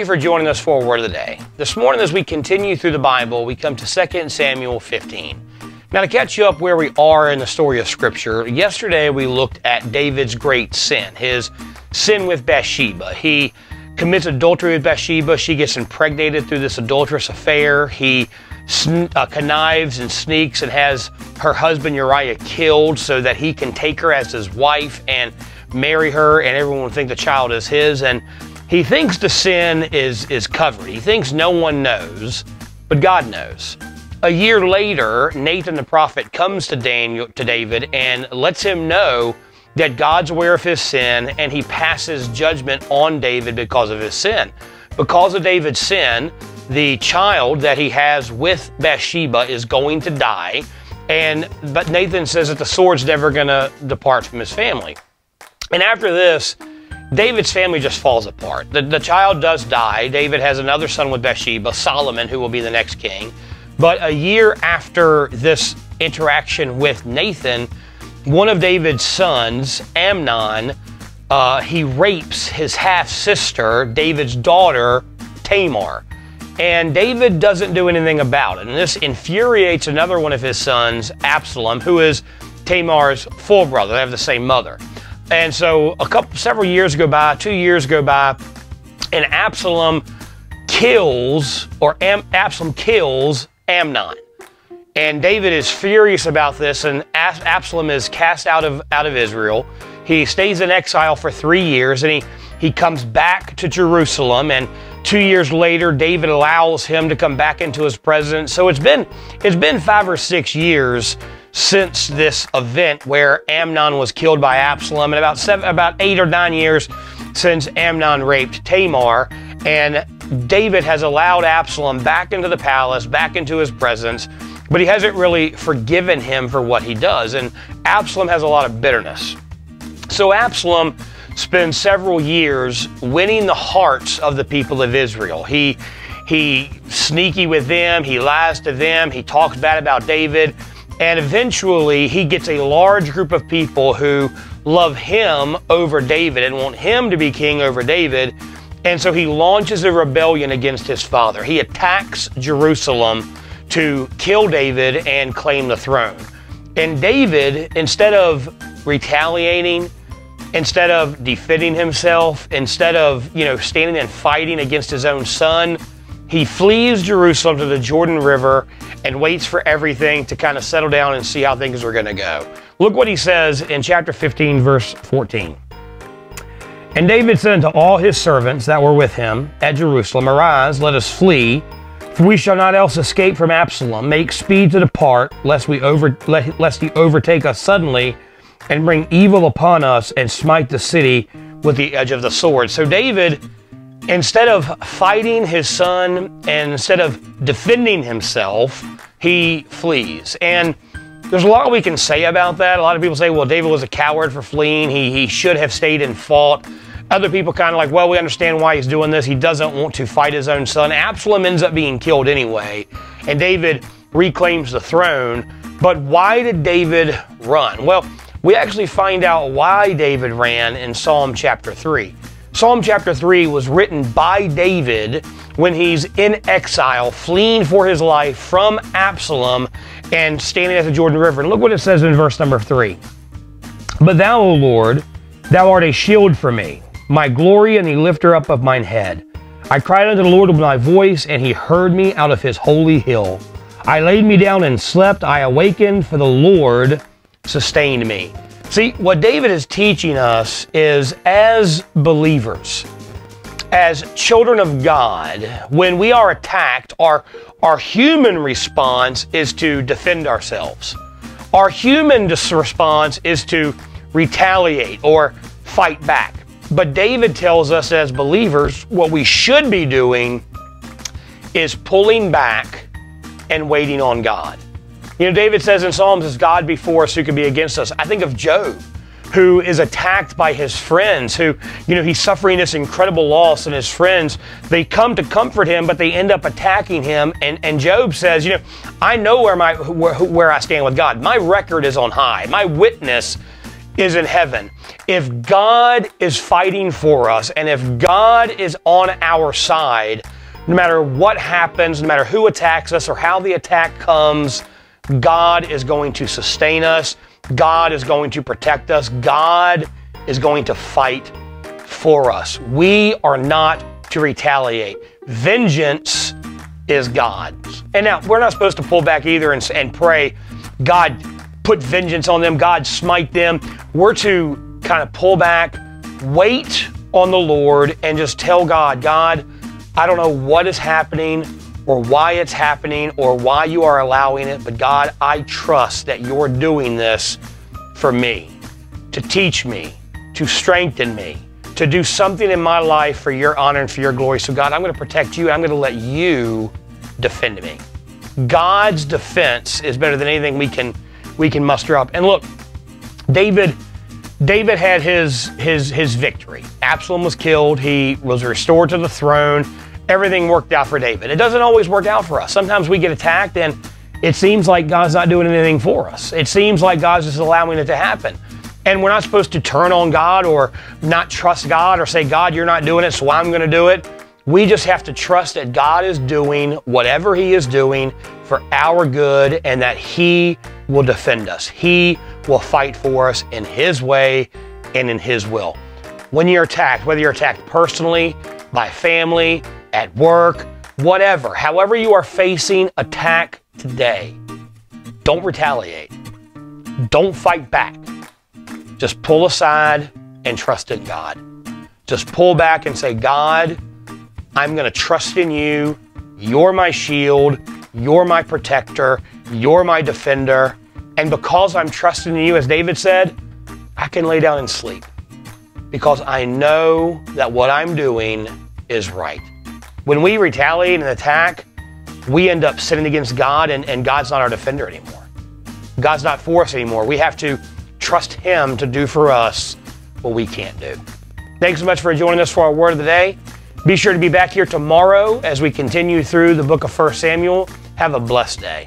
for joining us for a Word of the Day. This morning, as we continue through the Bible, we come to 2 Samuel 15. Now, to catch you up where we are in the story of Scripture, yesterday we looked at David's great sin, his sin with Bathsheba. He commits adultery with Bathsheba. She gets impregnated through this adulterous affair. He connives and sneaks and has her husband Uriah killed so that he can take her as his wife and marry her, and everyone will think the child is his. And he thinks the sin is covered. He thinks no one knows, but God knows. A year later, Nathan the prophet comes to David and lets him know that God's aware of his sin, and he passes judgment on David because of his sin. Because of David's sin, the child that he has with Bathsheba is going to die, but Nathan says that the sword's never going to depart from his family. And after this, David's family just falls apart. The child does die. David has another son with Bathsheba, Solomon, who will be the next king. But a year after this interaction with Nathan, one of David's sons, Amnon, he rapes his half-sister, David's daughter, Tamar. And David doesn't do anything about it. And this infuriates another one of his sons, Absalom, who is Tamar's full brother. They have the same mother. And so several years go by, 2 years go by, and Absalom kills Amnon. And David is furious about this, and Absalom is cast out of Israel. He stays in exile for 3 years, and he comes back to Jerusalem, and 2 years later, David allows him to come back into his presence. So it's been 5 or 6 years since this event where Amnon was killed by Absalom, and about 8 or 9 years since Amnon raped Tamar. And David has allowed Absalom back into the palace, back into his presence, but he hasn't really forgiven him for what he does. And Absalom has a lot of bitterness. So Absalom spends several years winning the hearts of the people of Israel. He sneaky with them, he lies to them, he talks bad about David, and eventually he gets a large group of people who love him over David and want him to be king over David. And so he launches a rebellion against his father. He attacks Jerusalem to kill David and claim the throne. And David, instead of retaliating, instead of defending himself, instead of, standing and fighting against his own son, he flees Jerusalem to the Jordan River and waits for everything to kind of settle down and see how things are going to go. Look what he says in chapter 15, verse 14. And David said unto all his servants that were with him at Jerusalem, Arise, let us flee, for we shall not else escape from Absalom. Make speed to depart, lest he overtake us suddenly, and bring evil upon us, and smite the city with the edge of the sword. So David, instead of fighting his son and instead of defending himself, he flees. And there's a lot we can say about that. A lot of people say, well, David was a coward for fleeing. He should have stayed and fought. Other people kind of like, well, we understand why he's doing this. He doesn't want to fight his own son. Absalom ends up being killed anyway, and David reclaims the throne. But why did David run? Well, we actually find out why David ran in Psalm chapter 3. Psalm chapter 3 was written by David when he's in exile, fleeing for his life from Absalom and standing at the Jordan River. And look what it says in verse number 3. But thou, O Lord, thou art a shield for me, my glory and the lifter up of mine head. I cried unto the Lord with my voice, and he heard me out of his holy hill. I laid me down and slept. I awakened, for the Lord sustained me. See, what David is teaching us is, as believers, as children of God, when we are attacked, our human response is to defend ourselves. Our human response is to retaliate or fight back. But David tells us as believers, what we should be doing is pulling back and waiting on God. David says in Psalms, is God before us, who can be against us? I think of Job, who is attacked by his friends, who, he's suffering this incredible loss, and his friends, they come to comfort him, but they end up attacking him. And Job says, I know where I stand with God. My record is on high. My witness is in heaven, if God is fighting for us, and if God is on our side, no matter what happens, no matter who attacks us or how the attack comes, God is going to sustain us. God is going to protect us. God is going to fight for us. We are not to retaliate. Vengeance is God's. And now, we're not supposed to pull back either and pray, God, put vengeance on them, God, smite them. We're to kind of pull back, wait on the Lord, and just tell God, God, I don't know what is happening or why it's happening or why you are allowing it, but God, I trust that you're doing this for me, to teach me, to strengthen me, to do something in my life for your honor and for your glory. So God, I'm going to protect you. I'm going to let you defend me. God's defense is better than anything we can muster up. And look, David had his victory. Absalom was killed. He was restored to the throne. Everything worked out for David. It doesn't always work out for us. Sometimes we get attacked and it seems like God's not doing anything for us. It seems like God's just allowing it to happen. And we're not supposed to turn on God or not trust God or say, God, you're not doing it, so I'm going to do it. We just have to trust that God is doing whatever He is doing for our good and that He will defend us. He will fight for us in His way and in His will. When you're attacked, whether you're attacked personally, by family, at work, whatever, however you are facing attack today, don't retaliate. Don't fight back. Just pull aside and trust in God. Just pull back and say, God, I'm going to trust in you. You're my shield. You're my protector. You're my defender. And because I'm trusting in you, as David said, I can lay down and sleep because I know that what I'm doing is right. When we retaliate and attack, we end up sinning against God, and God's not our defender anymore. God's not for us anymore. We have to trust Him to do for us what we can't do. Thanks so much for joining us for our Word of the Day. Be sure to be back here tomorrow as we continue through the book of 1 Samuel. Have a blessed day.